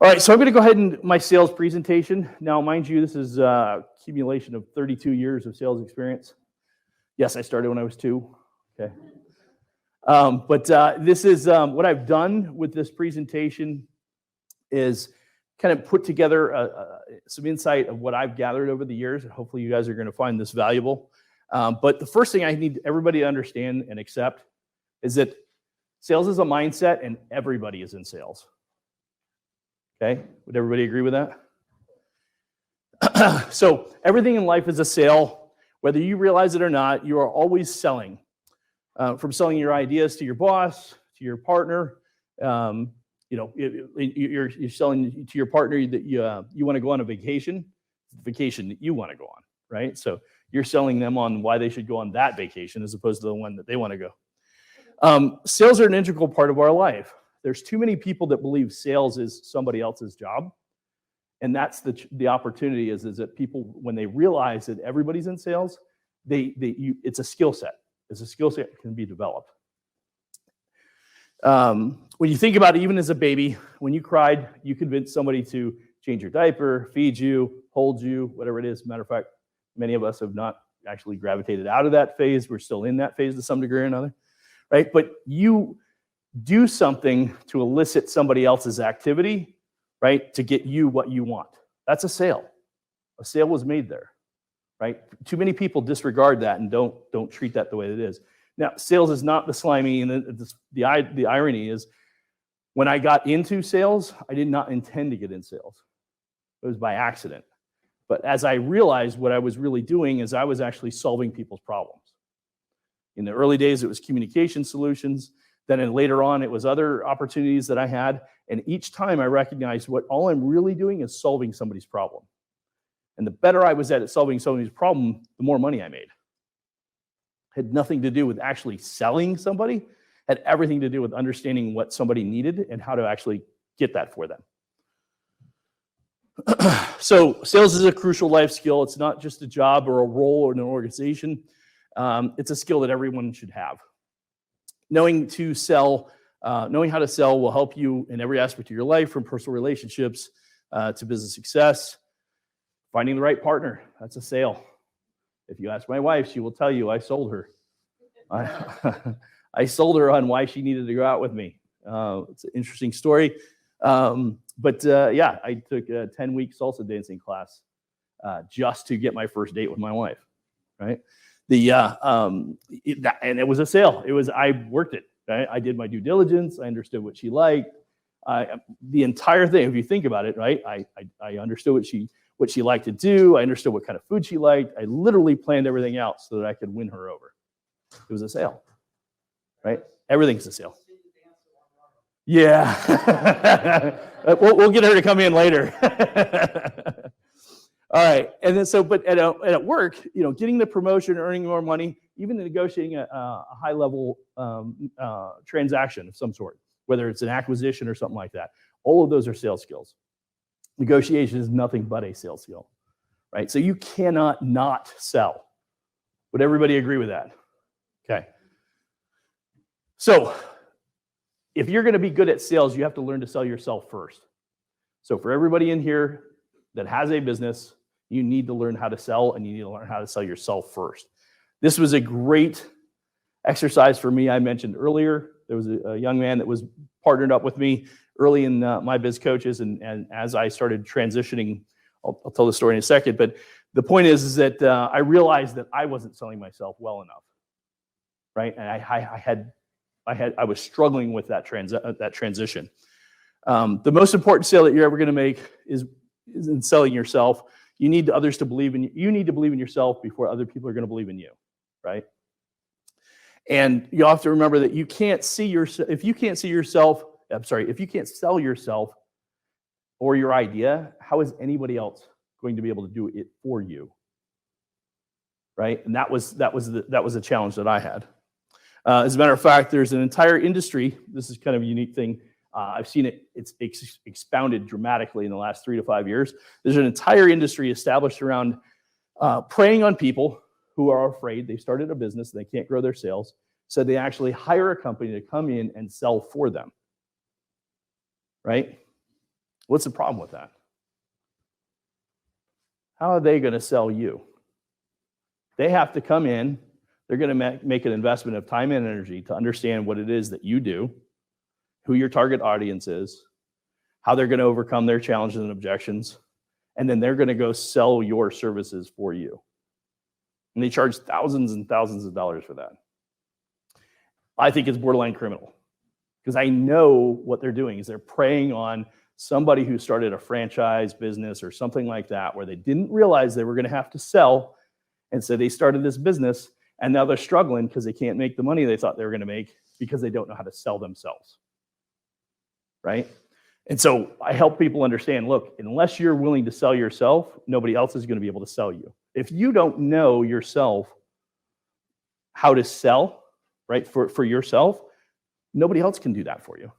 All right, so I'm going to go ahead and my sales presentation. Now, mind you, this is accumulation of 32 years of sales experience. Yes, I started when I was 2. Okay. But this is what I've done with this presentation is kind of put together some insight of what I've gathered over the years. And hopefully you guys are going to find this valuable. But the first thing I need everybody to understand and accept is that sales is a mindset and everybody is in sales. Okay, would everybody agree with that? So everything in life is a sale. Whether you realize it or not, you are always selling. From selling your ideas to your boss, to your partner. You're selling to your partner that you want to go on a vacation. It's the vacation that you want to go on, right? So you're selling them on why they should go on that vacation as opposed to the one that they want to go. Sales are an integral part of our life. There's too many people that believe sales is somebody else's job. And that's the opportunity is that people, when they realize that everybody's in sales, it's a skill set. It's a skill set that can be developed. When you think about it, even as a baby, when you cried, you convinced somebody to change your diaper, feed you, hold you, whatever it is. Matter of fact, many of us have not actually gravitated out of that phase. We're still in that phase to some degree or another, right? But you do something to elicit somebody else's activity, right, to get you what you want. That's a sale. A sale was made there, right? Too many people disregard that and don't treat that the way it is. Now, sales is not the slimy, and the irony is, when I got into sales, I did not intend to get in sales. It was by accident. But as I realized what I was really doing is I was actually solving people's problems. In the early days, it was communication solutions. Then later on, it was other opportunities that I had. And each time I recognized what all I'm really doing is solving somebody's problem. And the better I was at solving somebody's problem, the more money I made. Had nothing to do with actually selling somebody, had everything to do with understanding what somebody needed and how to actually get that for them. So sales is a crucial life skill. It's not just a job or a role or an organization. It's a skill that everyone should have. Knowing how to sell will help you in every aspect of your life, from personal relationships to business success. Finding the right partner, that's a sale. If you ask my wife, she will tell you I sold her. I sold her on why she needed to go out with me. It's an interesting story. I took a 10-week salsa dancing class just to get my first date with my wife, right? And it was a sale. I worked it. Right? I did my due diligence. I understood what she liked. The entire thing, if you think about it, right? I understood what she liked to do. I understood what kind of food she liked. I literally planned everything out so that I could win her over. It was a sale, right? Everything's a sale. Yeah. we'll get her to come in later. All right, and then but at work, getting the promotion, earning more money, even negotiating a high-level transaction of some sort, whether it's an acquisition or something like that, all of those are sales skills. Negotiation is nothing but a sales skill, right? So you cannot not sell. Would everybody agree with that? Okay. So if you're going to be good at sales, you have to learn to sell yourself first. So for everybody in here that has a business, you need to learn how to sell, and you need to learn how to sell yourself first. This was a great exercise for me. I mentioned earlier, there was a young man that was partnered up with me early in my biz coaches, and as I started transitioning, I'll tell the story in a second, but the point is that I realized that I wasn't selling myself well enough, right? And I was struggling with that transition. The most important sale that you're ever going to make is in selling yourself. You need others to believe in you. You need to believe in yourself before other people are going to believe in you, right? And you have to remember that you can't see yourself. If you can't sell yourself or your idea, how is anybody else going to be able to do it for you, right? And that was a challenge that I had. As a matter of fact, there's an entire industry. This is kind of a unique thing. I've seen it's expounded dramatically in the last 3 to 5 years. There's an entire industry established around preying on people who are afraid. They started a business, they can't grow their sales, so they actually hire a company to come in and sell for them, right? What's the problem with that? How are they going to sell you? They have to come in. They're going to make an investment of time and energy to understand what it is that you do, who your target audience is, how they're going to overcome their challenges and objections, and then they're going to go sell your services for you. And they charge thousands and thousands of dollars for that. I think it's borderline criminal because I know what they're doing is they're preying on somebody who started a franchise business or something like that where they didn't realize they were going to have to sell. And so they started this business and now they're struggling because they can't make the money they thought they were going to make because they don't know how to sell themselves. Right? And so I help people understand, look, unless you're willing to sell yourself, nobody else is going to be able to sell you. If you don't know yourself how to sell, right, for yourself, nobody else can do that for you.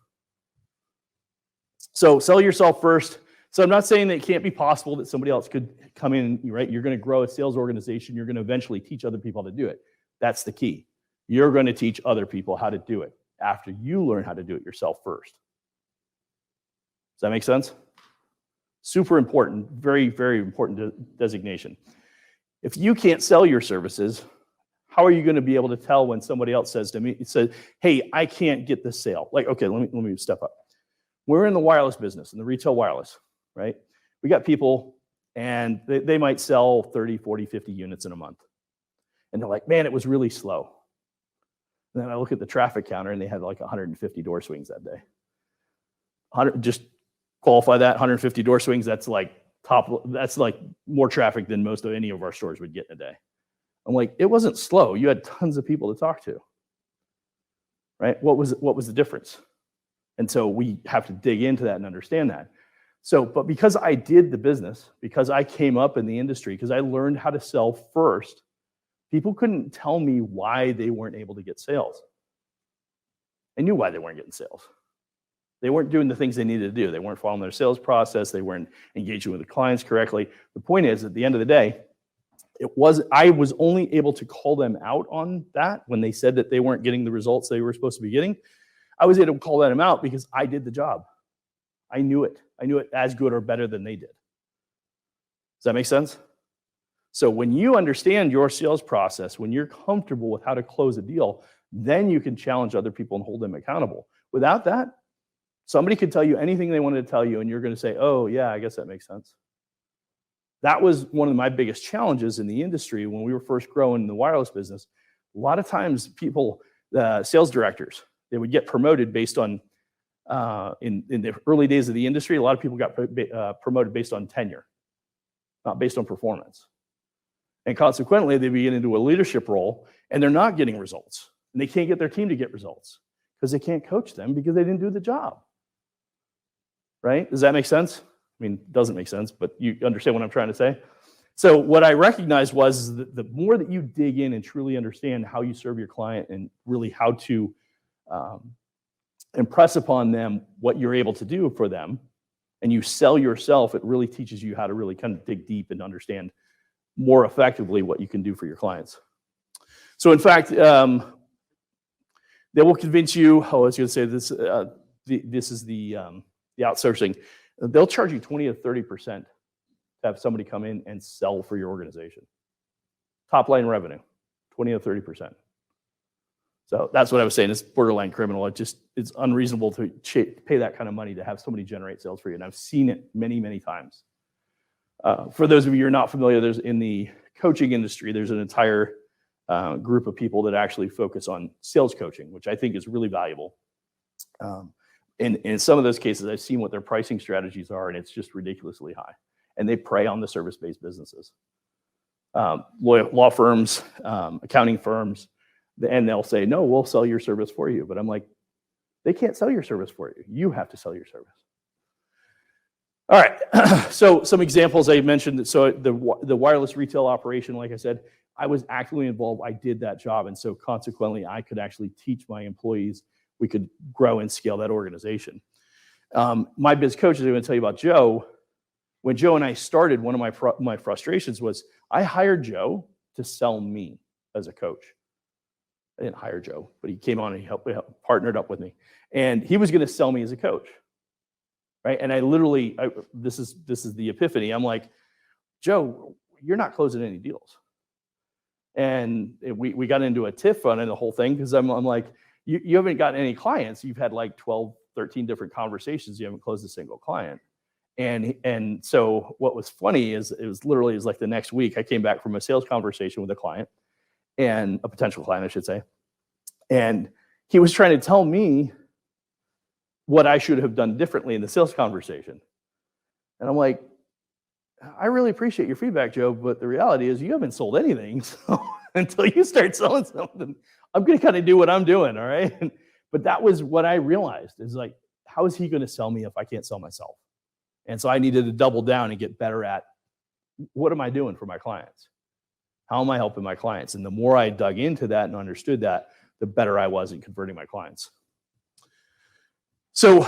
So sell yourself first. So I'm not saying that it can't be possible that somebody else could come in, right? You're going to grow a sales organization. You're going to eventually teach other people how to do it. That's the key. You're going to teach other people how to do it after you learn how to do it yourself first. Does that make sense? Super important, very, very important designation. If you can't sell your services, how are you going to be able to tell when somebody else says to me, hey, I can't get this sale? Like, okay, let me step up. We're in the wireless business, in the retail wireless, right? We got people and they might sell 30, 40, 50 units in a month. And they're like, man, it was really slow. And then I look at the traffic counter and they had like 150 door swings that day. Just qualify that, 150 door swings, that's like more traffic than most of any of our stores would get in a day. I'm like, it wasn't slow. You had tons of people to talk to, right? What was the difference? And so we have to dig into that and understand that. So, but because I did the business, because I came up in the industry, because I learned how to sell first, people couldn't tell me why they weren't able to get sales. I knew why they weren't getting sales. They weren't doing the things they needed to do. They weren't following their sales process. They weren't engaging with the clients correctly. The point is, at the end of the day, I was only able to call them out on that when they said that they weren't getting the results they were supposed to be getting. I was able to call them out because I did the job. I knew it. I knew it as good or better than they did. Does that make sense? So when you understand your sales process, when you're comfortable with how to close a deal, then you can challenge other people and hold them accountable. Without that, somebody could tell you anything they wanted to tell you, and you're going to say, oh, yeah, I guess that makes sense. That was one of my biggest challenges in the industry when we were first growing in the wireless business. A lot of times people, sales directors, they would get promoted based on, in the early days of the industry, a lot of people got promoted based on tenure, not based on performance. And consequently, they begin into a leadership role, and they're not getting results. And they can't get their team to get results because they can't coach them because they didn't do the job. Right? Does that make sense? I mean, it doesn't make sense, but you understand what I'm trying to say? So what I recognized was that the more that you dig in and truly understand how you serve your client and really how to impress upon them what you're able to do for them, and you sell yourself, it really teaches you how to really kind of dig deep and understand more effectively what you can do for your clients. So in fact, they will convince you, I was going to say this, this is the outsourcing. They'll charge you 20 to 30% to have somebody come in and sell for your organization. Top line revenue, 20 to 30%. So that's what I was saying. It's borderline criminal. It's unreasonable to pay that kind of money to have somebody generate sales for you. And I've seen it many, many times. For those of you who are not familiar, there's in the coaching industry, there's an entire group of people that actually focus on sales coaching, which I think is really valuable. In some of those cases, I've seen what their pricing strategies are, and it's just ridiculously high. And they prey on the service-based businesses. Law firms, accounting firms, and they'll say, no, we'll sell your service for you. But I'm like, they can't sell your service for you. You have to sell your service. All right, so some examples I mentioned. So the wireless retail operation, like I said, I was actively involved. I did that job. And so consequently, I could actually teach my employees. We could grow and scale that organization. My biz coaches, I'm going to tell you about Joe. When Joe and I started, one of my frustrations was I hired Joe to sell me as a coach. I didn't hire Joe, but he came on and he partnered up with me. And he was going to sell me as a coach. right? And I literally, this is the epiphany. I'm like, Joe, you're not closing any deals. And we got into a tiff on the whole thing because I'm like, you haven't gotten any clients. You've had like 12, 13 different conversations. You haven't closed a single client. And so what was funny is it was like the next week I came back from a sales conversation with a client, and a potential client, I should say. And he was trying to tell me what I should have done differently in the sales conversation. And I'm like, I really appreciate your feedback, Joe, but the reality is you haven't sold anything. So until you start selling something, I'm going to kind of do what I'm doing. All right. But that was what I realized is like, how is he going to sell me if I can't sell myself? And so I needed to double down and get better at what am I doing for my clients? How am I helping my clients? And the more I dug into that and understood that, the better I was in converting my clients. So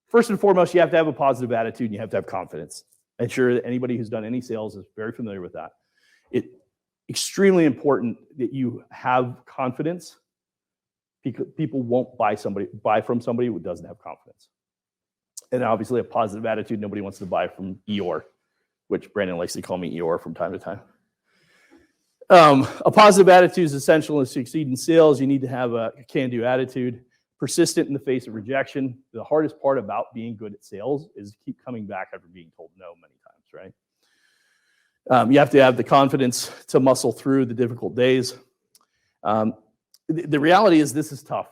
first and foremost, you have to have a positive attitude and you have to have confidence. I'm sure that anybody who's done any sales is very familiar with that. It's extremely important that you have confidence. People won't buy from somebody who doesn't have confidence. And obviously a positive attitude. Nobody wants to buy from Eeyore, which Brandon likes to call me Eeyore from time to time. A positive attitude is essential to succeed in sales. You need to have a can-do attitude, persistent in the face of rejection. The hardest part about being good at sales is keep coming back after being told no many times, right? You have to have the confidence to muscle through the difficult days. The reality is this is tough.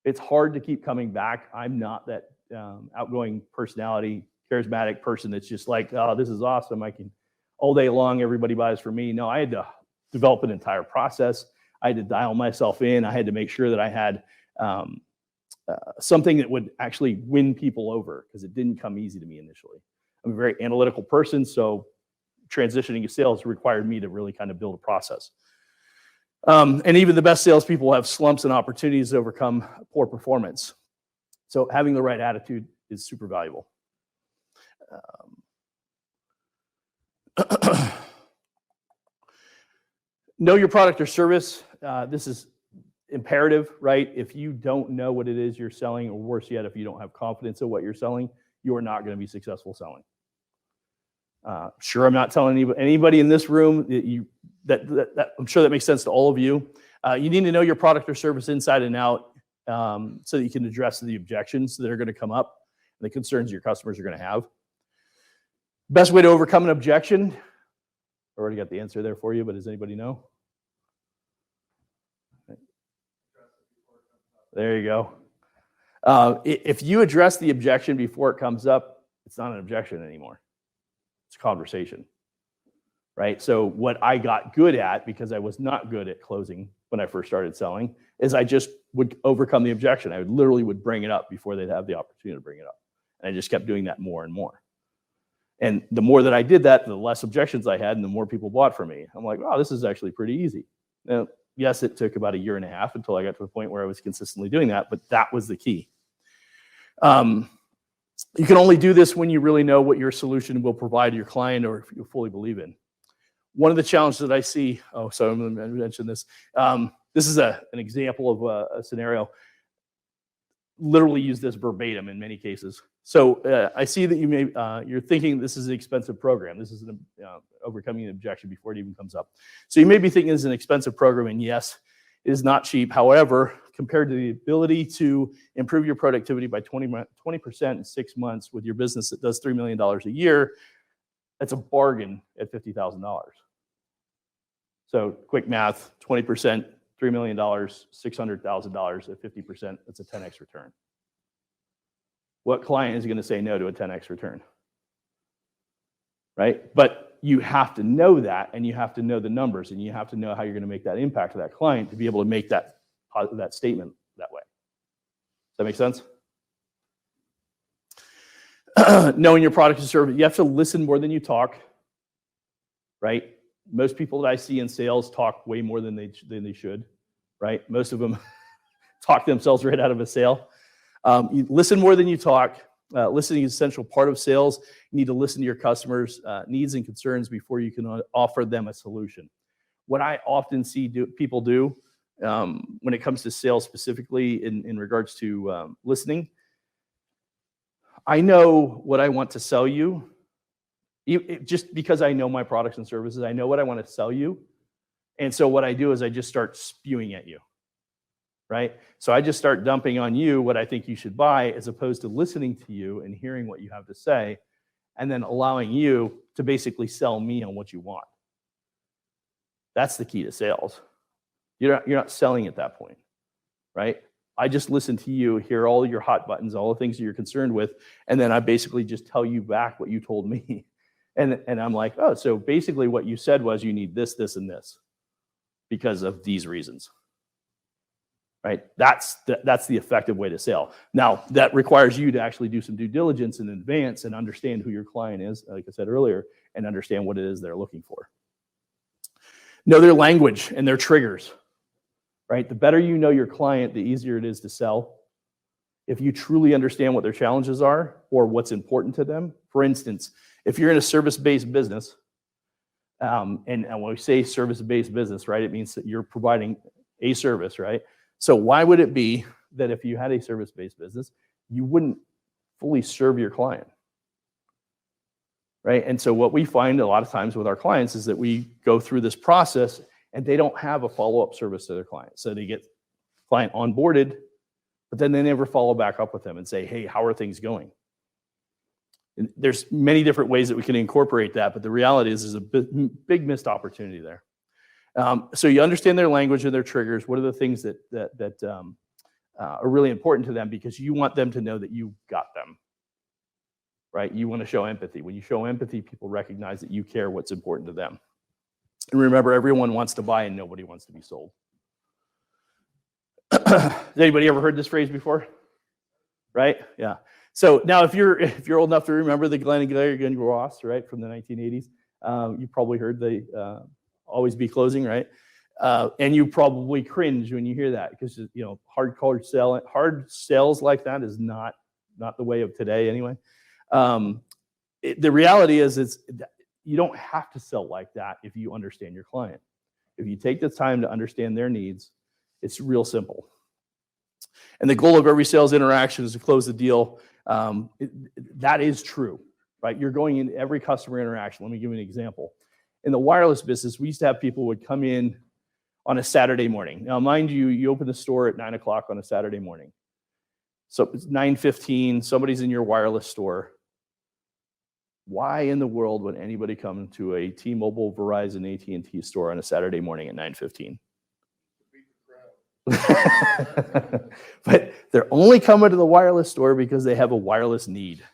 It's hard to keep coming back. I'm not that outgoing personality, charismatic person that's just like, oh, this is awesome. I can all day long, everybody buys from me. No, I had to develop an entire process. I had to dial myself in. I had to make sure that I had something that would actually win people over because it didn't come easy to me initially. I'm a very analytical person, so transitioning to sales required me to really kind of build a process. And even the best salespeople have slumps and opportunities to overcome poor performance. So having the right attitude is super valuable. Know your product or service. This is imperative, right? If you don't know what it is you're selling, or worse yet, if you don't have confidence in what you're selling, you are not going to be successful selling. Sure, I'm not telling anybody in this room that I'm sure that makes sense to all of you. You need to know your product or service inside and out so that you can address the objections that are going to come up and the concerns your customers are going to have. Best way to overcome an objection, I already got the answer there for you, but does anybody know? There you go. If you address the objection before it comes up, it's not an objection anymore. It's a conversation, right? So what I got good at, because I was not good at closing when I first started selling, is I just would overcome the objection. I literally would bring it up before they'd have the opportunity to bring it up. And I just kept doing that more and more. And the more that I did that, the less objections I had and the more people bought from me. I'm like, wow, this is actually pretty easy. Now, yes, it took about 1.5 years until I got to the point where I was consistently doing that, but that was the key. You can only do this when you really know what your solution will provide your client or if you fully believe in. One of the challenges that I see, I'm going to mention this. This is an example of a scenario. Literally use this verbatim in many cases. So I see that you're thinking this is an expensive program. This is overcoming an objection before it even comes up. So you may be thinking it's an expensive program, and yes, it is not cheap. However, compared to the ability to improve your productivity by 20% in 6 months with your business that does $3 million a year, that's a bargain at $50,000. So quick math, 20%, $3 million, $600,000 at 50%, that's a 10x return. What client is going to say no to a 10x return? Right? But you have to know that, and you have to know the numbers, and you have to know how you're going to make that impact to that client to be able to make that statement that way. Does that make sense? Knowing your product and service, you have to listen more than you talk, right? Most people that I see in sales talk way more than they should, right? Most of them talk themselves right out of a sale. You listen more than you talk. Listening is an essential part of sales. You need to listen to your customers' needs and concerns before you can offer them a solution. What I often see people do when it comes to sales specifically in regards to listening, I know what I want to sell you. Just because I know my products and services, I know what I want to sell you. And so what I do is I just start spewing at you, right? So I just start dumping on you what I think you should buy, as opposed to listening to you and hearing what you have to say, and then allowing you to basically sell me on what you want. That's the key to sales. You're not selling at that point, right? I just listen to you, hear all your hot buttons, all the things that you're concerned with, and then I basically just tell you back what you told me. And I'm like, oh, so basically what you said was you need this, this, and this because of these reasons, right? That's the effective way to sell. Now, that requires you to actually do some due diligence in advance and understand who your client is, like I said earlier, and understand what it is they're looking for. Know their language and their triggers, right? The better you know your client, the easier it is to sell. If you truly understand what their challenges are or what's important to them. For instance, if you're in a service-based business, and when we say service-based business, right, it means that you're providing a service, right? So why would it be that if you had a service-based business, you wouldn't fully serve your client? Right? And so what we find a lot of times with our clients is that we go through this process and they don't have a follow-up service to their client. So they get client onboarded, but then they never follow back up with them and say, hey, how are things going? And there's many different ways that we can incorporate that, but the reality is there's a big missed opportunity there. So you understand their language and their triggers. What are the things that are really important to them, because you want them to know that you got them. Right? You want to show empathy. When you show empathy, people recognize that you care what's important to them. And remember, everyone wants to buy and nobody wants to be sold. Has anybody ever heard this phrase before? Right? Yeah. So now if you're old enough to remember the Glengarry Glen Ross, right, from the 1980s, you probably heard the always be closing, right? And you probably cringe when you hear that, because hard sales like that is not the way of today anyway. The reality is you don't have to sell like that if you understand your client. If you take the time to understand their needs, it's real simple. And the goal of every sales interaction is to close the deal. That is true, right? You're going into every customer interaction. Let me give you an example. In the wireless business, we used to have people would come in on a Saturday morning. Now, mind you, you open the store at 9 o'clock on a Saturday morning. So it's 9:15, somebody's in your wireless store. Why in the world would anybody come to a T-Mobile, Verizon, AT&T store on a Saturday morning at 9:15? But they're only coming to the wireless store because they have a wireless need,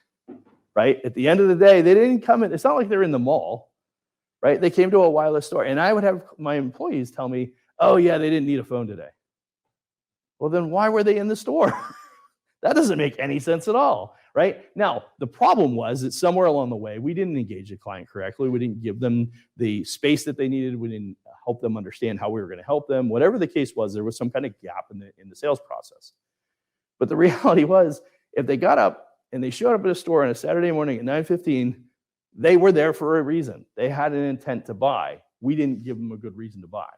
right? At the end of the day, they didn't come in. It's not like they're in the mall, right? They came to a wireless store. And I would have my employees tell me, oh, yeah, they didn't need a phone today. Well, then why were they in the store? That doesn't make any sense at all, right? Now, the problem was that somewhere along the way, we didn't engage the client correctly. We didn't give them the space that they needed. We didn't help them understand how we were going to help them. Whatever the case was, there was some kind of gap in the sales process. But the reality was, if they got up and they showed up at a store on a Saturday morning at 9:15, they were there for a reason. They had an intent to buy. We didn't give them a good reason to buy.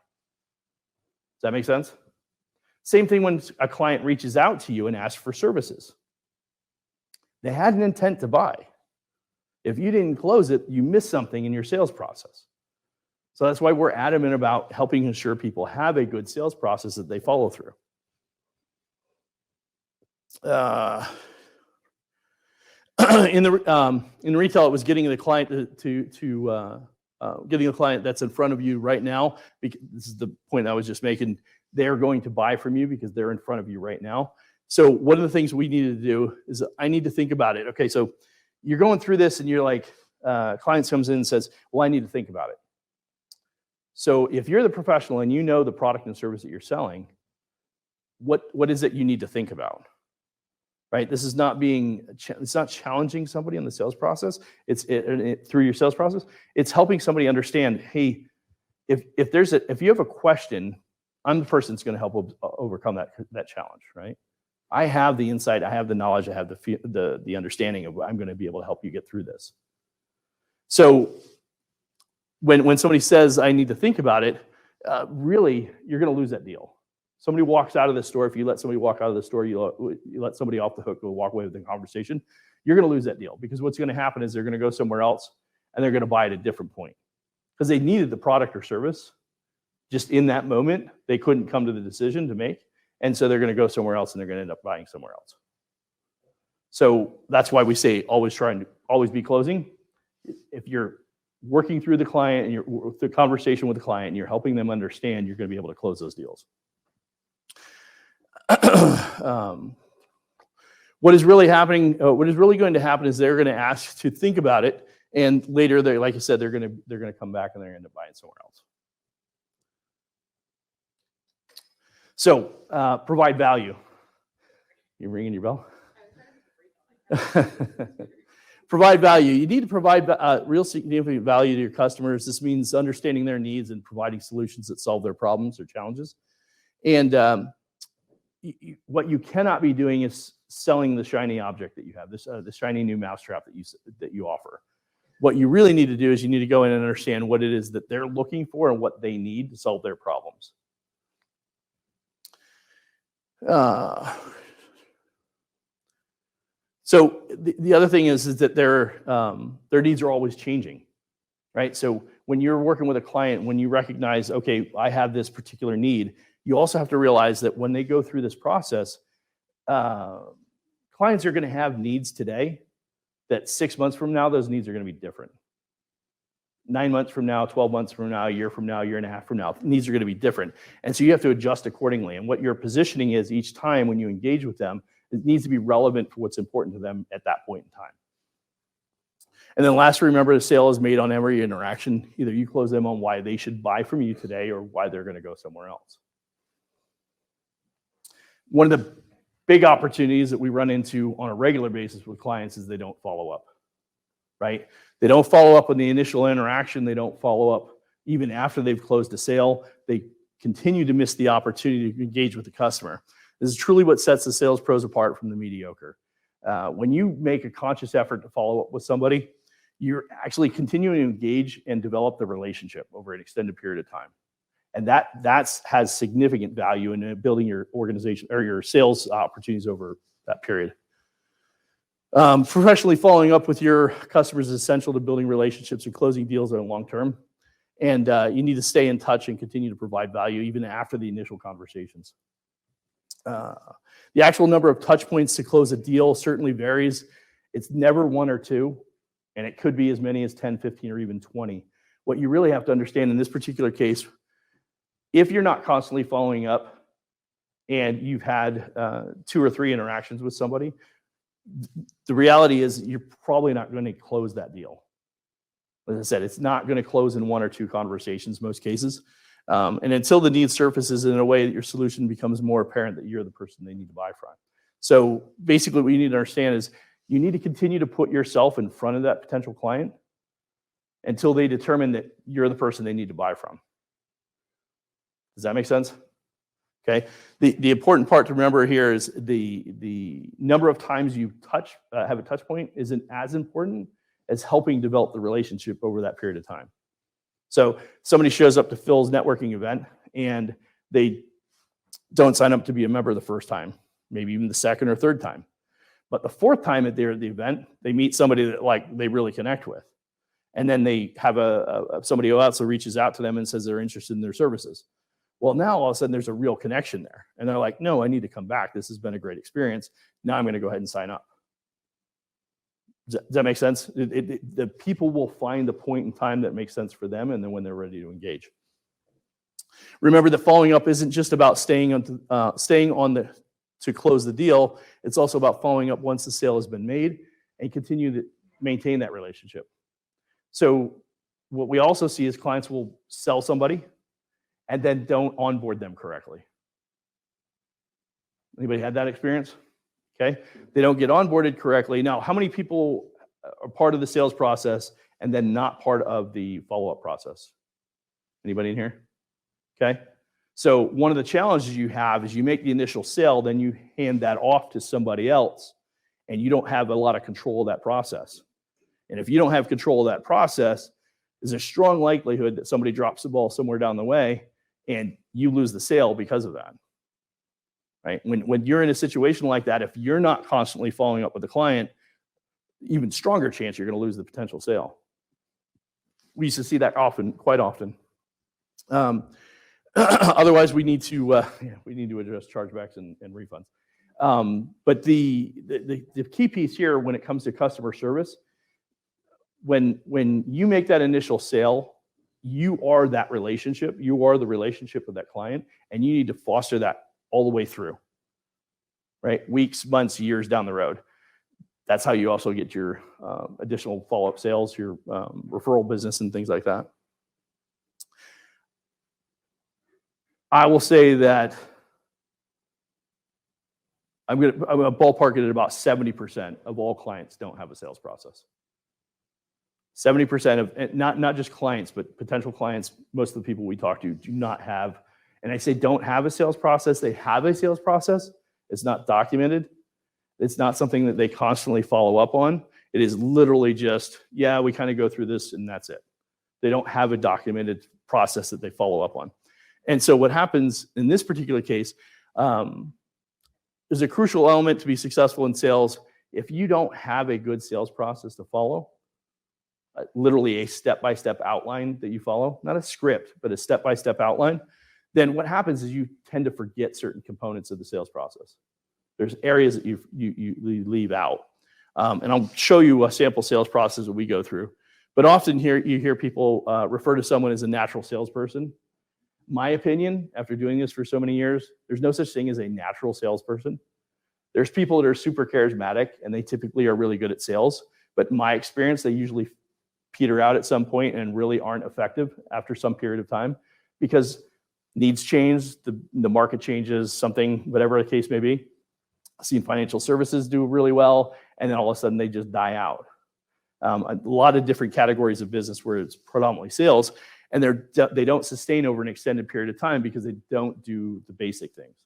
Does that make sense? Same thing when a client reaches out to you and asks for services. They had an intent to buy. If you didn't close it, you missed something in your sales process. So that's why we're adamant about helping ensure people have a good sales process that they follow through. In retail, it was getting the client getting a client that's in front of you right now. Because this is the point I was just making. They're going to buy from you because they're in front of you right now. So one of the things we needed to do is I need to think about it. Okay, so you're going through this and you're like, client comes in and says, well, I need to think about it. So if you're the professional and you know the product and service that you're selling, what is it you need to think about? Right? This is not it's not challenging somebody in the sales process. It's through your sales process. It's helping somebody understand, hey, if you have a question, I'm the person that's going to help overcome that challenge, right? I have the insight, I have the knowledge, I have the understanding of I'm going to be able to help you get through this. So when somebody says I need to think about it, really you're going to lose that deal. Somebody walks out of the store. If you let somebody walk out of the store, you let somebody off the hook, go walk away with the conversation, you're going to lose that deal, because what's going to happen is they're going to go somewhere else and they're going to buy at a different point because they needed the product or service. Just in that moment, they couldn't come to the decision to make. And so they're going to go somewhere else and they're going to end up buying somewhere else. So that's why we say always be closing. If you're working through the client and you're the conversation with the client and you're helping them understand, you're going to be able to close those deals. What is really going to happen is they're going to ask to think about it, and later, like I said, they're going to come back and they're going to end up buying somewhere else. So provide value. You ringing your bell? Provide value. You need to provide real significant value to your customers. This means understanding their needs and providing solutions that solve their problems or challenges. And what you cannot be doing is selling the shiny object that you have, the shiny new mousetrap that you offer. What you really need to do is you need to go in and understand what it is that they're looking for and what they need to solve their problems. So the other thing is that their needs are always changing, right? So when you're working with a client, when you recognize, okay, I have this particular need, you also have to realize that when they go through this process, clients are going to have needs today that 6 months from now, those needs are going to be different. 9 months from now, 12 months from now, a year from now, a year and a half from now, needs are going to be different. And so you have to adjust accordingly. And what your positioning is each time when you engage with them, it needs to be relevant for what's important to them at that point in time. And then lastly, remember, the sale is made on every interaction. Either you close them on why they should buy from you today or why they're going to go somewhere else. One of the big opportunities that we run into on a regular basis with clients is they don't follow up, right? They don't follow up on the initial interaction. They don't follow up even after they've closed a sale. They continue to miss the opportunity to engage with the customer. This is truly what sets the sales pros apart from the mediocre. When you make a conscious effort to follow up with somebody, you're actually continuing to engage and develop the relationship over an extended period of time. And that has significant value in building your organization or your sales opportunities over that period. Professionally following up with your customers is essential to building relationships and closing deals on the long term. And you need to stay in touch and continue to provide value even after the initial conversations. The actual number of touch points to close a deal certainly varies. It's never 1 or 2, and it could be as many as 10, 15, or even 20. What you really have to understand in this particular case, if you're not constantly following up and you've had 2 or 3 interactions with somebody, the reality is you're probably not going to close that deal. As I said, it's not going to close in 1 or 2 conversations most cases. And until the need surfaces in a way that your solution becomes more apparent that you're the person they need to buy from. So basically what you need to understand is you need to continue to put yourself in front of that potential client until they determine that you're the person they need to buy from. Does that make sense? Okay. The important part to remember here is the number of times you have a touch point isn't as important as helping develop the relationship over that period of time. So somebody shows up to Phil's networking event and they don't sign up to be a member the first time, maybe even the second or third time. But the fourth time that they're at the event, they meet somebody that they really connect with. And then they have somebody who also reaches out to them and says they're interested in their services. Well, now all of a sudden there's a real connection there. And they're like, no, I need to come back. This has been a great experience. Now I'm going to go ahead and sign up. Does that make sense? The people will find a point in time that makes sense for them, and then when they're ready to engage. Remember that following up isn't just about staying on to close the deal. It's also about following up once the sale has been made and continue to maintain that relationship. So what we also see is clients will sell somebody and then don't onboard them correctly. Anybody had that experience? Okay, they don't get onboarded correctly. Now, how many people are part of the sales process and then not part of the follow-up process? Anybody in here? Okay, so one of the challenges you have is you make the initial sale, then you hand that off to somebody else, and you don't have a lot of control of that process. And if you don't have control of that process, there's a strong likelihood that somebody drops the ball somewhere down the way, and you lose the sale because of that. right? When you're in a situation like that, if you're not constantly following up with the client, even stronger chance you're going to lose the potential sale. We used to see that quite often. Otherwise, we need to address chargebacks and refunds. But the key piece here, when it comes to customer service, when you make that initial sale, you are that relationship. You are the relationship with that client, and you need to foster that all the way through, right? Weeks, months, years down the road. That's how you also get your additional follow-up sales, your referral business, and things like that. I will say that I'm gonna ballpark it at about 70% of all clients don't have a sales process. 70% of, not just clients, but potential clients, most of the people we talk to do not have, and I say don't have a sales process. They have a sales process. It's not documented. It's not something that they constantly follow up on. It is literally just, yeah, we kind of go through this and that's it. They don't have a documented process that they follow up on. And so what happens in this particular case, there's a crucial element to be successful in sales. If you don't have a good sales process to follow, literally a step-by-step outline that you follow, not a script, but a step-by-step outline, then what happens is you tend to forget certain components of the sales process. There's areas that you leave out. And I'll show you a sample sales process that we go through. But often you hear people refer to someone as a natural salesperson. My opinion, after doing this for so many years, there's no such thing as a natural salesperson. There's people that are super charismatic, and they typically are really good at sales. But in my experience, they usually peter out at some point and really aren't effective after some period of time because needs change, the market changes, something, whatever the case may be. I've seen financial services do really well, and then all of a sudden they just die out. A lot of different categories of business where it's predominantly sales, and they don't sustain over an extended period of time because they don't do the basic things.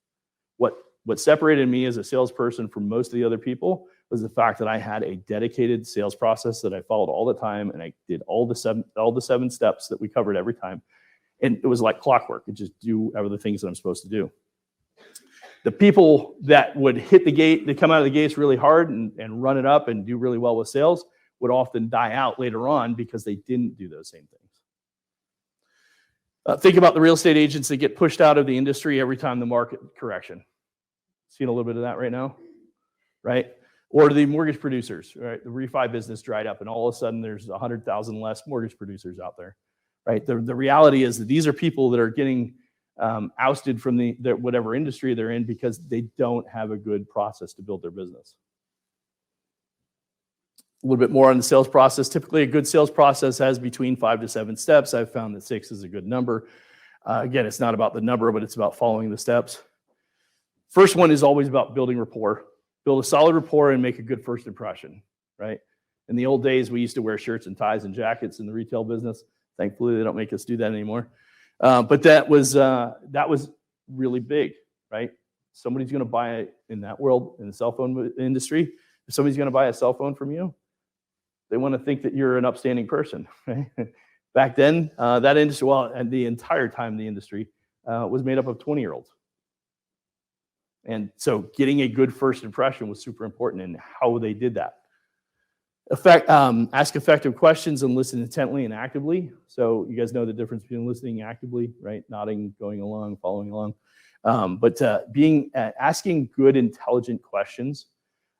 What separated me as a salesperson from most of the other people was the fact that I had a dedicated sales process that I followed all the time, and I did all the seven steps that we covered every time. And it was like clockwork. It just do the things that I'm supposed to do. The people that would hit the gate, they come out of the gates really hard and run it up and do really well with sales would often die out later on because they didn't do those same things. Think about the real estate agents that get pushed out of the industry every time the market correction. Seeing a little bit of that right now, right? Or the mortgage producers, right? The refi business dried up and all of a sudden there's 100,000 less mortgage producers out there, right? The reality is that these are people that are getting ousted from the whatever industry they're in because they don't have a good process to build their business. A little bit more on the sales process. Typically, a good sales process has between 5 to 7 steps. I've found that 6 is a good number. Again, it's not about the number, but it's about following the steps. First one is always about building rapport. Build a solid rapport and make a good first impression, right? In the old days, we used to wear shirts and ties and jackets in the retail business. Thankfully, they don't make us do that anymore. But that was really big, right? Somebody's going to buy it in that world, in the cell phone industry. If somebody's going to buy a cell phone from you, they want to think that you're an upstanding person, right? Back then, that industry, and the entire time the industry was made up of 20-year-olds. And so getting a good first impression was super important in how they did that. Ask effective questions and listen intently and actively. So you guys know the difference between listening actively, right? Nodding, going along, following along. But asking good, intelligent questions.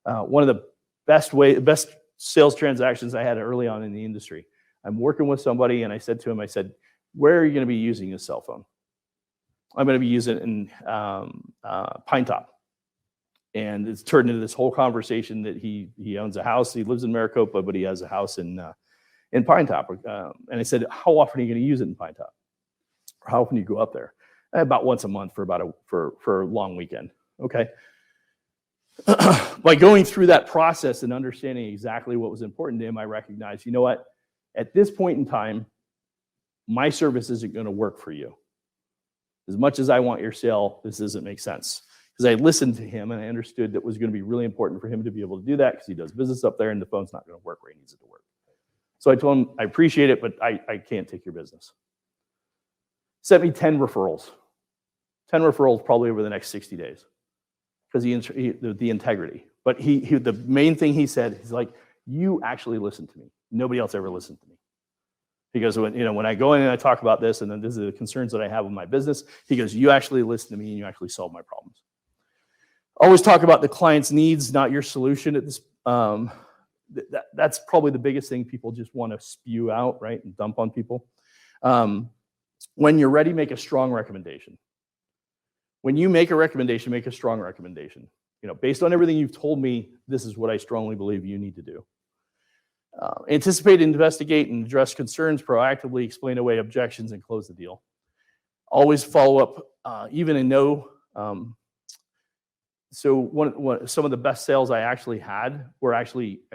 One of the best sales transactions I had early on in the industry. I'm working with somebody and I said to him, where are you going to be using this cell phone? I'm going to be using it in Pine Top. And it's turned into this whole conversation that he owns a house. He lives in Maricopa, but he has a house in Pine Top. And I said, how often are you going to use it in Pine Top? Or how often do you go up there? About once a month for a long weekend. Okay. By going through that process and understanding exactly what was important to him, I recognized, you know what? At this point in time, my service isn't going to work for you. As much as I want your sale, this doesn't make sense. Because I listened to him and I understood that it was going to be really important for him to be able to do that because he does business up there and the phone's not going to work where he needs it to work. So I told him, I appreciate it, but I can't take your business. Sent me 10 referrals. 10 referrals probably over the next 60 days. because the integrity. But the main thing he said, he's like, you actually listen to me. Nobody else ever listened to me. He goes, when I go in and I talk about this, and then this is the concerns that I have with my business, he goes, you actually listen to me and you actually solve my problems. Always talk about the client's needs, not your solution. At this, that's probably the biggest thing people just want to spew out, right, and dump on people. When you're ready, make a strong recommendation. When you make a recommendation, make a strong recommendation. Based on everything you've told me, this is what I strongly believe you need to do. Anticipate, investigate, and address concerns, proactively explain away objections, and close the deal. Always follow up, even in no. So some of the best sales I actually had were I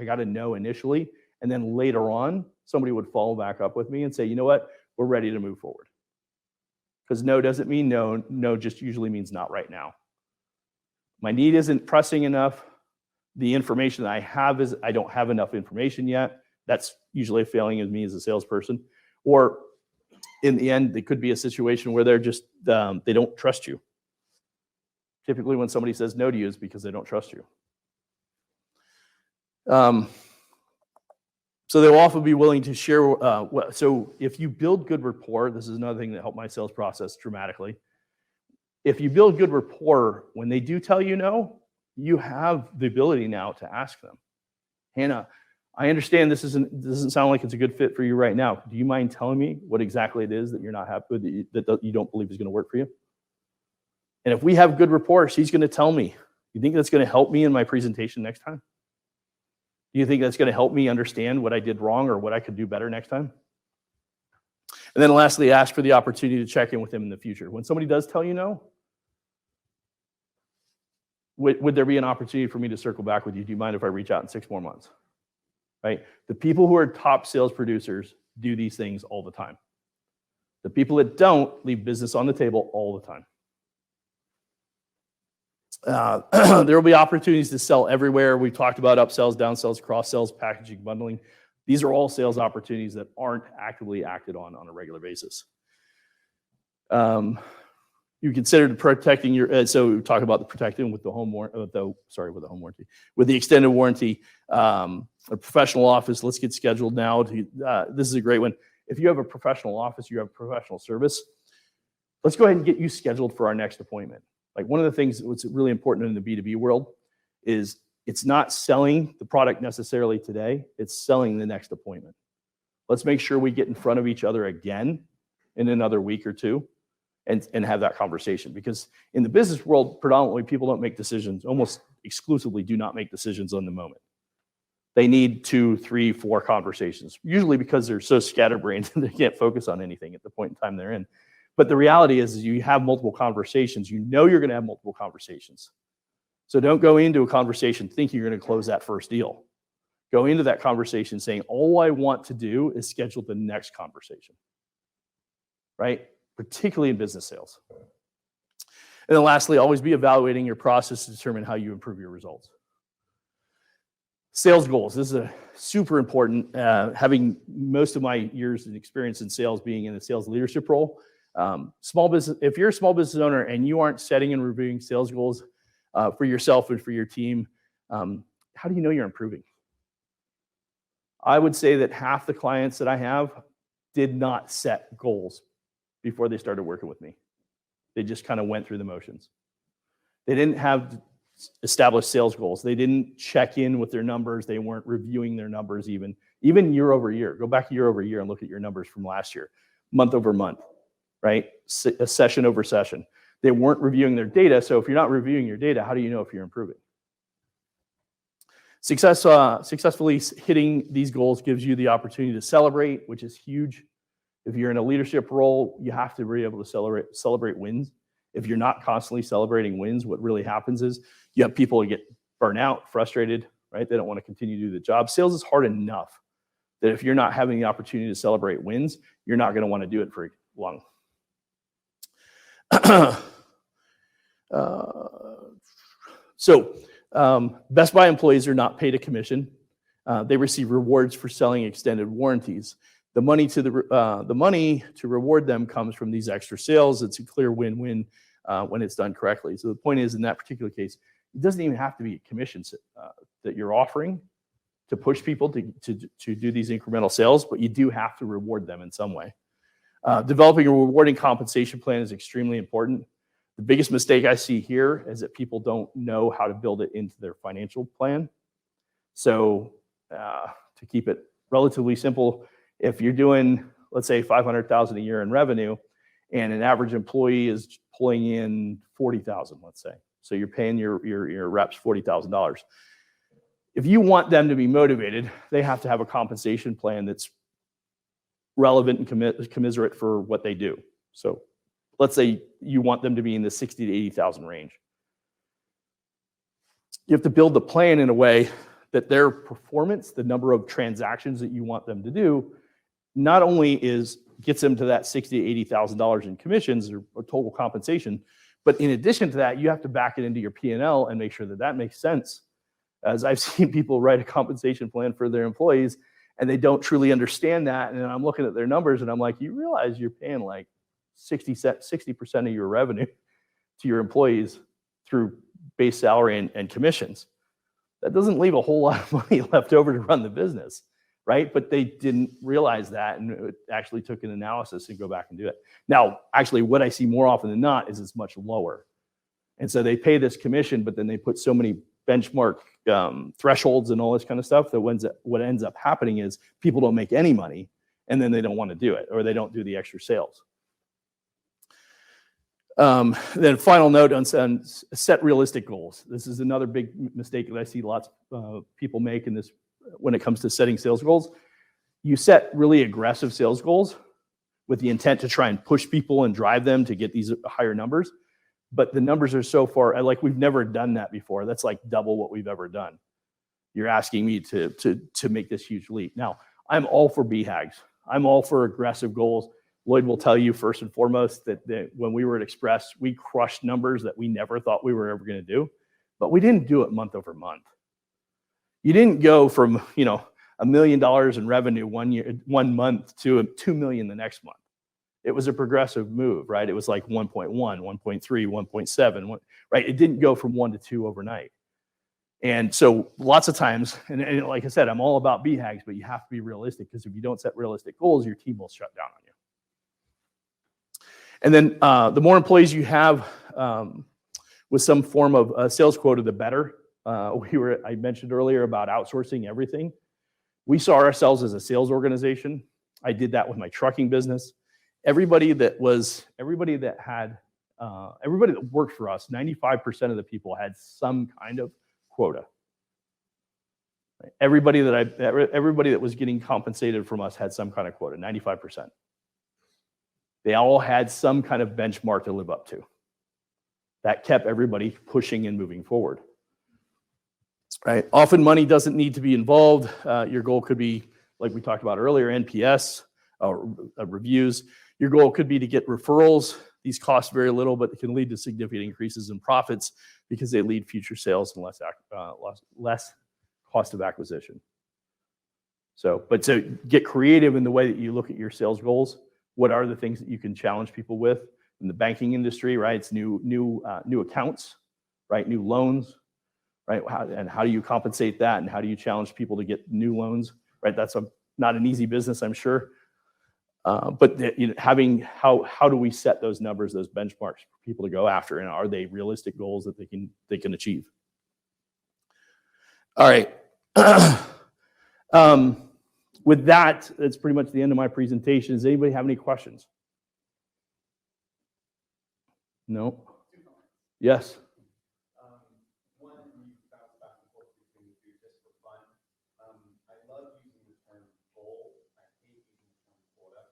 got a no initially, and then later on, somebody would follow back up with me and say, you know what, we're ready to move forward. Because no doesn't mean no. No just usually means not right now. My need isn't pressing enough. The information that I have is I don't have enough information yet. That's usually a failing of me as a salesperson. Or in the end, it could be a situation where they're just, they don't trust you. Typically when somebody says no to you, it's because they don't trust you. So they'll often be willing to share. So if you build good rapport, this is another thing that helped my sales process dramatically. If you build good rapport, when they do tell you no, you have the ability now to ask them, Hannah, I understand this doesn't sound like it's a good fit for you right now. Do you mind telling me what exactly it is that you're not happy with, that you don't believe is going to work for you? And if we have good rapport, she's going to tell me. You think that's going to help me in my presentation next time? Do you think that's going to help me understand what I did wrong or what I could do better next time? And then lastly, ask for the opportunity to check in with them in the future. When somebody does tell you no, would there be an opportunity for me to circle back with you? Do you mind if I reach out in 6 more months? Right? The people who are top sales producers do these things all the time. The people that don't leave business on the table all the time. There will be opportunities to sell everywhere. We've talked about upsells, downsells, cross-sells, packaging, bundling. These are all sales opportunities that aren't actively acted on a regular basis. You consider protecting your. So we talk about the protecting with the home warranty. With the extended warranty, a professional office. Let's get scheduled now. This is a great one. If you have a professional office, you have professional service. Let's go ahead and get you scheduled for our next appointment. Like one of the things that's really important in the B2B world is it's not selling the product necessarily today, it's selling the next appointment. Let's make sure we get in front of each other again in another week or two and have that conversation. Because in the business world, predominantly people don't make decisions, almost exclusively do not make decisions on the moment. They need 2, 3, 4 conversations, usually because they're so scatterbrained and they can't focus on anything at the point in time they're in. But the reality is you have multiple conversations. You know you're going to have multiple conversations. So don't go into a conversation thinking you're going to close that first deal. Go into that conversation saying, all I want to do is schedule the next conversation, right? Particularly in business sales. And then lastly, always be evaluating your process to determine how you improve your results. Sales goals. This is a super important, having most of my years of experience in sales being in the sales leadership role. Small business. If you're a small business owner and you aren't setting and reviewing sales goals for yourself and for your team, how do you know you're improving? I would say that half the clients that I have did not set goals before they started working with me. They just kind of went through the motions. They didn't have established sales goals. They didn't check in with their numbers. They weren't reviewing their numbers even year over year. Go back year over year and look at your numbers from last year, month over month, right? A session over session. They weren't reviewing their data. So if you're not reviewing your data, how do you know if you're improving? Successfully hitting these goals gives you the opportunity to celebrate, which is huge. If you're in a leadership role, you have to be able to celebrate wins. If you're not constantly celebrating wins, what really happens is you have people who get burnt out, frustrated, right? They don't want to continue to do the job. Sales is hard enough that if you're not having the opportunity to celebrate wins, you're not going to want to do it for long. Best Buy employees are not paid a commission. They receive rewards for selling extended warranties. The money to reward them comes from these extra sales. It's a clear win-win when it's done correctly. So the point is, in that particular case, It doesn't even have to be commissions that you're offering to push people to do these incremental sales, but you do have to reward them in some way. Developing a rewarding compensation plan is extremely important. The biggest mistake I see here is that people don't know how to build it into their financial plan. So to keep it relatively simple, if you're doing, let's say, $500,000 a year in revenue, and an average employee is pulling in $40,000, let's say. So you're paying your reps $40,000. If you want them to be motivated, they have to have a compensation plan that's relevant and commiserate for what they do. So let's say you want them to be in the 60 to 80,000 range. You have to build the plan in a way that their performance, the number of transactions that you want them to do, not only gets them to that $60,000 to $80,000 in commissions or total compensation, but in addition to that, you have to back it into your P&L and make sure that that makes sense. As I've seen people write a compensation plan for their employees, and they don't truly understand that. And I'm looking at their numbers, and I'm like, you realize you're paying like 60% of your revenue to your employees through base salary and commissions. That doesn't leave a whole lot of money left over to run the business, right? But they didn't realize that, and it actually took an analysis to go back and do it. Now, actually, what I see more often than not is it's much lower. And so they pay this commission, but then they put so many benchmark thresholds and all this kind of stuff that what ends up happening is people don't make any money, and then they don't want to do it, or they don't do the extra sales. Then final note on set realistic goals. This is another big mistake that I see lots of people make in this when it comes to setting sales goals. You set really aggressive sales goals with the intent to try and push people and drive them to get these higher numbers. But the numbers are so far, like we've never done that before. That's like double what we've ever done. You're asking me to make this huge leap. Now, I'm all for BHAGs. I'm all for aggressive goals. Lloyd will tell you first and foremost that when we were at Express, we crushed numbers that we never thought we were ever going to do, but we didn't do it month over month. You didn't go from $1 million in revenue one month to $2 million the next month. It was a progressive move, right? It was like 1.1, 1.3, 1.7, right? It didn't go from 1 to 2 overnight. And so lots of times, and like I said, I'm all about BHAGs, but you have to be realistic, because if you don't set realistic goals, your team will shut down on you. And then the more employees you have with some form of a sales quota, the better. I mentioned earlier about outsourcing everything. We saw ourselves as a sales organization. I did that with my trucking business. Everybody that worked for us, 95% of the people had some kind of quota. Everybody that was getting compensated from us had some kind of quota, 95%. They all had some kind of benchmark to live up to. That kept everybody pushing and moving forward. Right? Often money doesn't need to be involved. Your goal could be, like we talked about earlier, NPS reviews. Your goal could be to get referrals. These cost very little, but it can lead to significant increases in profits because they lead future sales and less cost of acquisition. So get creative in the way that you look at your sales goals. What are the things that you can challenge people with in the banking industry? Right, it's new accounts, right, new loans, right, and how do you compensate that, and how do you challenge people to get new loans? Right, that's not an easy business, I'm sure. But having how do we set those numbers, those benchmarks for people to go after, and are they realistic goals that they can achieve? All right. With that, that's pretty much the end of my presentation. Does anybody have any questions? No? Yes. One, you bounce back and forth between the two just for fun. I love using the term goal. I hate using the term quota.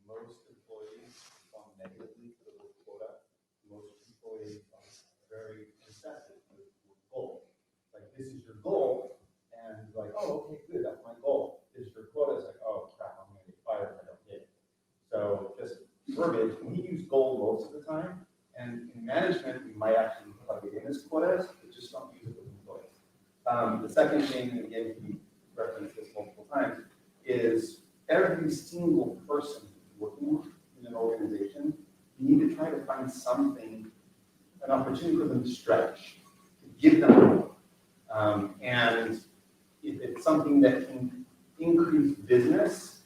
Most employees respond negatively to the word quota. Most employees are very obsessive with goal. Like, this is your goal, and like, oh, okay, good, that's my goal. This is your quota. It's like, oh crap, I'm gonna get fired if I don't get it. So just verbiage. We use goal most of the time. And in management, we might actually plug it in as quotas, but just don't use it with employees. The second thing, again, we referenced this multiple times, is every single person working in an organization, you need to try to find something, an opportunity for them to stretch, to give them a goal. And if it's something that can increase business,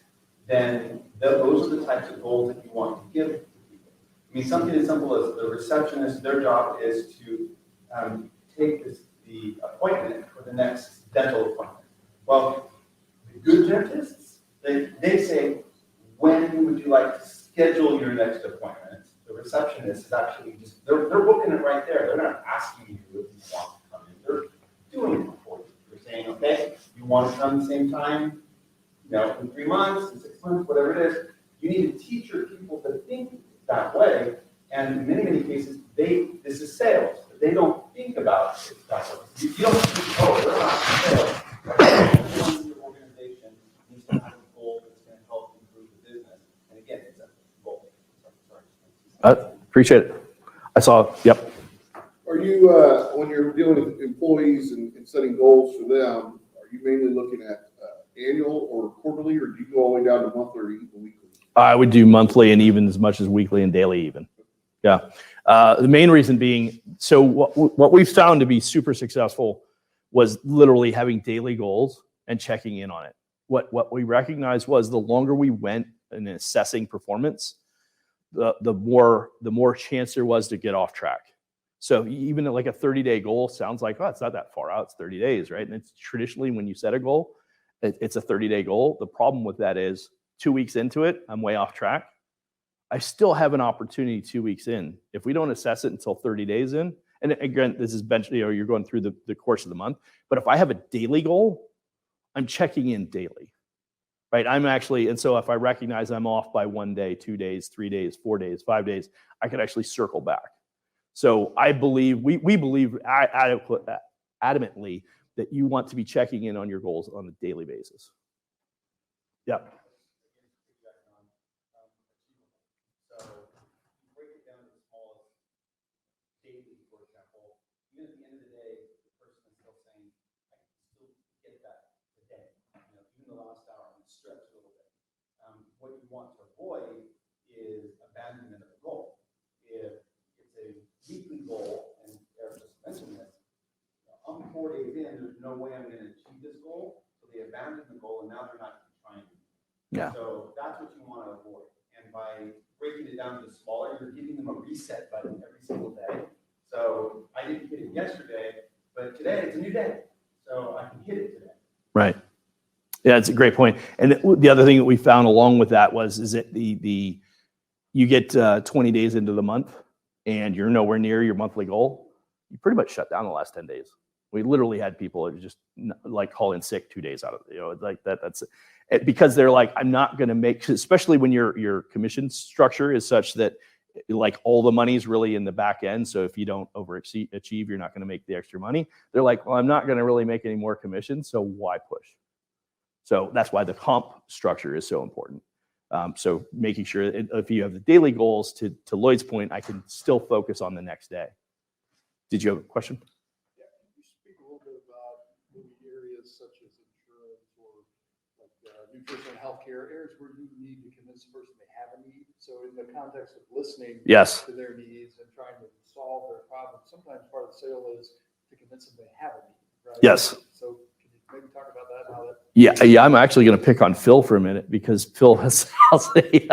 then those are the types of goals that you want to give to people. I mean, something as simple as the receptionist, their job is to take the appointment for the next dental appointment. Well, the good dentists, they say, when would you like to schedule your next appointment? The receptionist is actually just, they're booking it right there. They're not asking you if you want to come in. They're doing it for you. They're saying, okay, you want to come the same time, in 3 months, in 6 months, whatever it is. You need to teach your people to think that way. And in many, many cases, this is sales. They don't think about it that way. You don't think, oh, they're not in sales. Everyone in your organization needs to have a goal that's going to help improve the business. And again, it's a goal. Appreciate it. I saw, yep. Are you, when you're dealing with employees and setting goals for them, are you mainly looking at annual or quarterly, or do you go all the way down to monthly or even weekly? I would do monthly and even as much as weekly and daily even. Yeah. The main reason being, so what we've found to be super successful was literally having daily goals and checking in on it. What we recognized was the longer we went in assessing performance, the more chance there was to get off track. So even like a 30-day goal sounds like, oh, it's not that far out, it's 30 days, right? And it's traditionally when you set a goal, it's a 30-day goal. The problem with that is 2 weeks into it, I'm way off track. I still have an opportunity 2 weeks in. If we don't assess it until 30 days in, and again, this is you're going through the course of the month, but if I have a daily goal, I'm checking in daily, right? I'm actually, and so if I recognize I'm off by 1 day, 2 days, 3 days, 4 days, 5 days, I can actually circle back. So I believe, we believe adamantly that you want to be checking in on your goals on a daily basis. Yeah. So you break it down to the smallest daily, for example, even at the end of the day, the person is still saying, I can still get that today. Even the last hour, I'm stretched a little bit. What you want to avoid is abandonment of the goal. If it's a weekly goal, and Eric just mentioned this, I'm 4 days in, there's no way I'm going to achieve this goal, so they abandon the goal, and now they're not trying. Yeah. So that's what you want to avoid. And by breaking it down to smaller, you're giving them a reset button every single day. So I didn't hit it yesterday, but today it's a new day. So I can hit it today. Right. Yeah, it's a great point. And the other thing that we found along with that is that you get 20 days into the month and you're nowhere near your monthly goal, you pretty much shut down the last 10 days. We literally had people just like call in sick 2 days out of, like that. That's it, because they're like, I'm not going to make, especially when your commission structure is such that like all the money's really in the back end. So if you don't achieve, you're not going to make the extra money. They're like, well, I'm not going to really make any more commissions. So why push? So that's why the comp structure is so important. So making sure if you have the daily goals, to Lloyd's point, I can still focus on the next day. Did you have a question? Yeah, can you speak a little bit about maybe areas such as insurance or like nutrition and healthcare, areas where you need to convince the person they have a need? So in the context of listening Yes. to their needs and trying to solve their problems, sometimes part of the sale is to convince them they have a need, right? Yes. So can you maybe talk about that? How that? Yeah. I'm actually going to pick on Phil for a minute because Phil has. I'll say,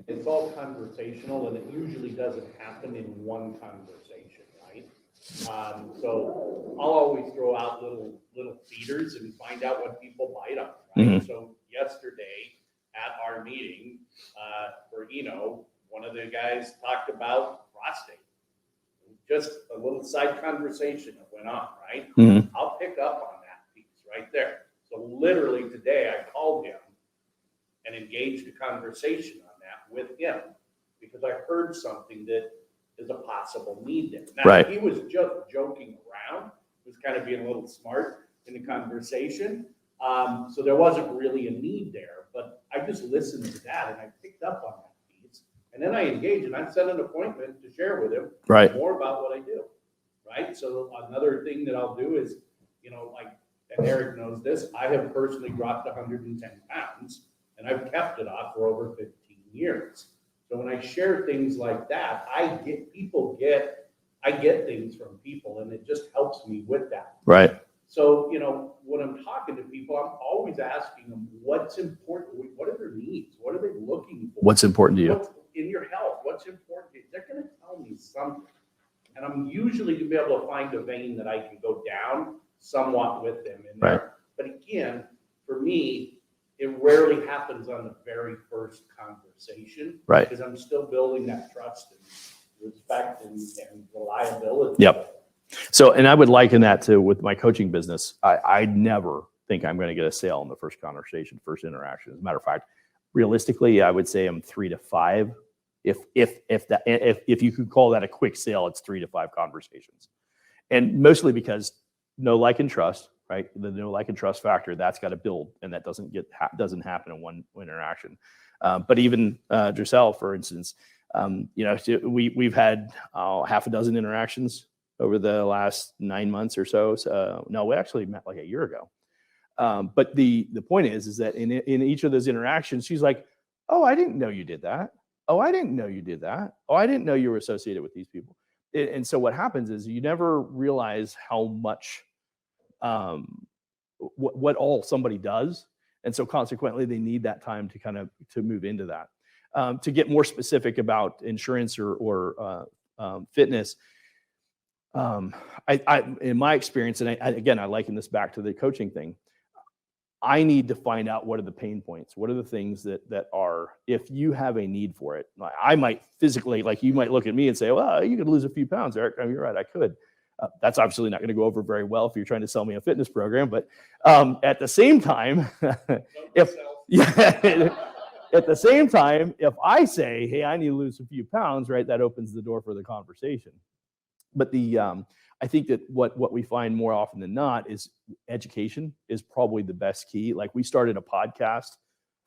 It's all conversational, and it usually doesn't happen in one conversation, right? So I'll always throw out little feeders and find out what people bite on, right? Mhm. So yesterday at our meeting, for one of the guys talked about prostate. Just a little side conversation that went on, right? Mhm. I'll pick up on that piece right there. So literally today I called him and engaged a conversation on that with him because I heard something that is a possible need there. Now, Right. He was just joking around, was kind of being a little smart in the conversation. So there wasn't really a need there, but I just listened to that and I picked up on that piece. And then I engage and I set an appointment to share with him Right. more about what I do, right? So another thing that I'll do is, like, and Eric knows this, I have personally dropped 110 pounds and I've kept it off for over 15 years. So when I share things like that, I get things from people and it just helps me with that. Right. So, when I'm talking to people, I'm always asking them what's important, what are their needs? What are they looking for? What's important to you? What's in your health? What's important to you? They're going to tell me something. And I'm usually going to be able to find a vein that I can go down somewhat with them in there. Right. But again, for me, it rarely happens on the very first conversation. Right. Because I'm still building that trust and respect and reliability. Yep. So, and I would liken that to with my coaching business. I never think I'm going to get a sale in the first conversation, first interaction. As a matter of fact, realistically, I would say I'm 3 to 5. If you could call that a quick sale, it's 3 to 5 conversations, and mostly because know, like, and trust. Right, the know, like, and trust factor, that's got to build, and that doesn't happen in one interaction. But even Drissel, for instance, we've had half a dozen interactions over the last 9 months or so. No, we actually met like a year ago. But the point is that in each of those interactions, she's like, "Oh, I didn't know you did that. Oh, I didn't know you did that. Oh, I didn't know you were associated with these people." And so what happens is you never realize how much what all somebody does, and so consequently they need that time to move into that. To get more specific about insurance or fitness, I in my experience, and I liken this back to the coaching thing. I need to find out what are the pain points. What are the things that are, if you have a need for it. I might physically, like, you might look at me and say, "Well, you could lose a few pounds, Eric." I mean, you're right, I could. That's obviously not going to go over very well if you're trying to sell me a fitness program. But at the same time, if I say, "Hey, I need to lose a few pounds," right, that opens the door for the conversation. But I think that what we find more often than not is education is probably the best key. Like, we started a podcast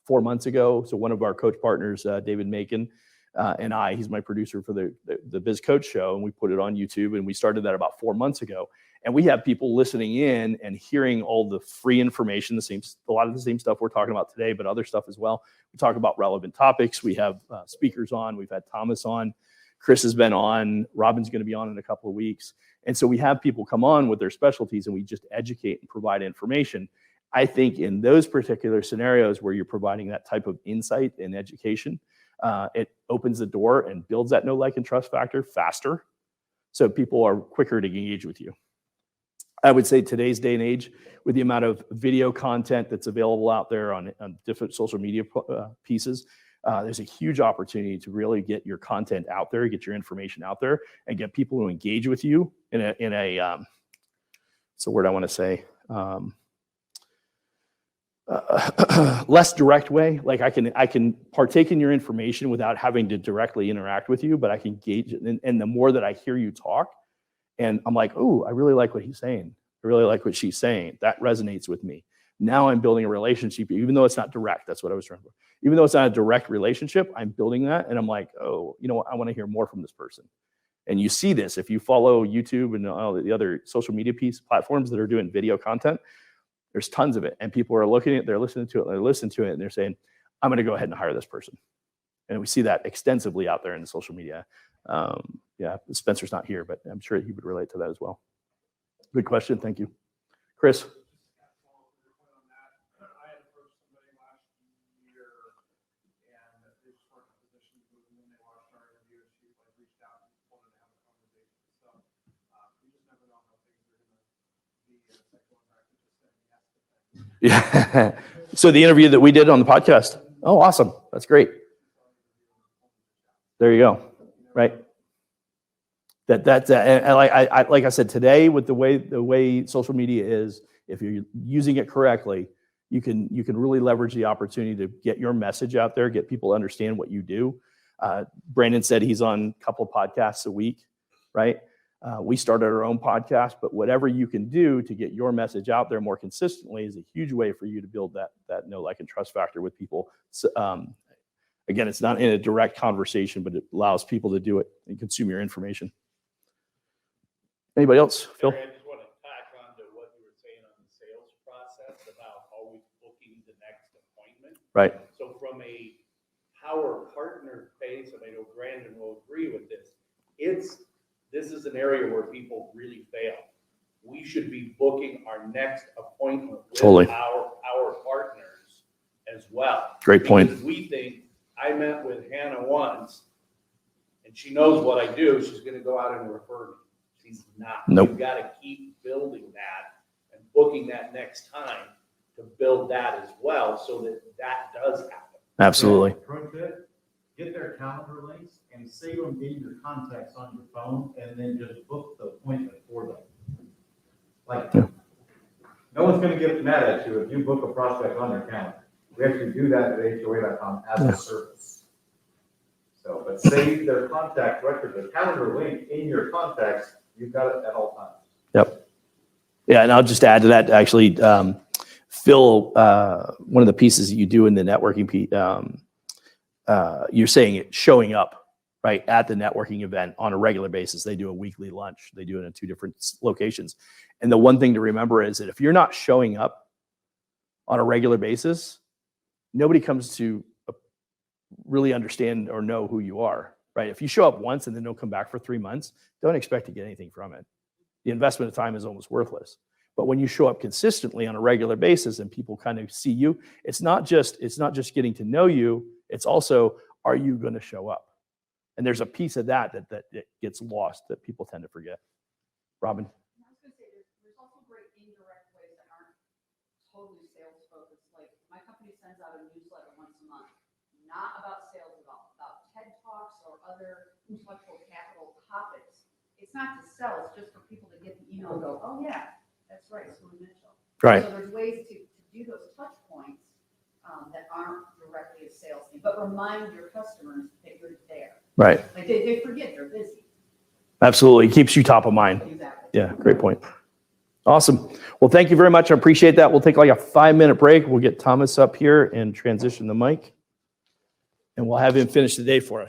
4 months ago. So one of our coach partners, David Macon, and he's my producer for the Biz Coach Show, and we put it on YouTube, and we started that about 4 months ago. And we have people listening in and hearing all the free information, a lot of the same stuff we're talking about today, but other stuff as well. We talk about relevant topics. We have speakers on. We've had Thomas on. Chris has been on. Robin's going to be on in a couple of weeks. And so we have people come on with their specialties, and we just educate and provide information. I think in those particular scenarios where you're providing that type of insight and education, it opens the door and builds that know, like, and trust factor faster. So people are quicker to engage with you. I would say today's day and age, with the amount of video content that's available out there on different social media pieces, there's a huge opportunity to really get your content out there, get your information out there, and get people to engage with you in a what's the word I want to say? Less direct way. Like, I can partake in your information without having to directly interact with you, but I can gauge it. And the more that I hear you talk, and I'm like, "Oh, I really like what he's saying. I really like what she's saying. That resonates with me." Now I'm building a relationship, even though it's not direct. That's what I was trying to. Even though it's not a direct relationship, I'm building that, and I'm like, "Oh, you know what? I want to hear more from this person." And you see this if you follow YouTube and all the other social media platforms that are doing video content. There's tons of it, and people are looking at it, they're listening to it, and they're saying, "I'm going to go ahead and hire this person." And we see that extensively out there in the social media. Yeah, Spencer's not here, but I'm sure he would relate to that as well. Good question. Thank you. Chris? I had approached somebody last year, and they just weren't in a position to move, and then they watched our interview, and she reached out and wanted to have a conversation. So you just never know how things are going to be sexual interactive, just saying yes to things. Yeah. So the interview that we did on the podcast. Oh, awesome. That's great. There you go. Right. That's and like I said today, with the way social media is, if you're using it correctly, you can really leverage the opportunity to get your message out there, get people to understand what you do. Brandon said he's on a couple of podcasts a week, right? We started our own podcast, but whatever you can do to get your message out there more consistently is a huge way for you to build that know, like, and trust factor with people. So, Again, it's not in a direct conversation, but it allows people to do it and consume your information. Anybody else? Phil? Barry, I just want to tack on to what you were saying on the sales process about always booking the next appointment. Right. So from a power partner base, and I know Brandon will agree with this, this is an area where people really fail. We should be booking our next appointment with Totally. our partners as well. Great point. Because we think, I met with Hannah once, and she knows what I do, she's gonna go out and refer me. She's not. Nope. You've gotta keep building that and booking that next time to build that as well, so that that does happen. Absolutely. Pro tip, get their calendar links and save them in your contacts on your phone, and then just book the appointment for them. Like, Yeah. no one's gonna get mad at you if you book a prospect on their calendar. We actually do that at HOA.com as a service. So, but save their contact record, the calendar link in your contacts, you've got it at all times. Yep. Yeah, and I'll just add to that, actually, Phil, one of the pieces that you do in the networking, you're saying it showing up, right, at the networking event on a regular basis. They do a weekly lunch. They do it in 2 different locations. And the one thing to remember is that if you're not showing up on a regular basis, nobody comes to really understand or know who you are, right? If you show up once and then don't come back for 3 months, don't expect to get anything from it. The investment of time is almost worthless. But when you show up consistently on a regular basis and people kind of see you, it's not just getting to know you, it's also, are you going to show up? And there's a piece of that gets lost that people tend to forget. Robin? I was gonna say, there's also great indirect ways that aren't totally sales focused. Like, my company sends out a newsletter once a month, not about sales at all, about TED Talks or other intellectual capital topics. It's not to sell, it's just for people to get the email and go, oh yeah, that's right, Sue Mitchell. Right. So there's ways to do those touch points that aren't directly a sales thing, but remind your customers that you're there. Right. Like, they forget, they're busy. Absolutely. It keeps you top of mind. Exactly. Yeah, great point. Awesome. Well, thank you very much. I appreciate that. We'll take like a 5-minute break. We'll get Thomas up here and transition the mic. And we'll have him finish the day for us.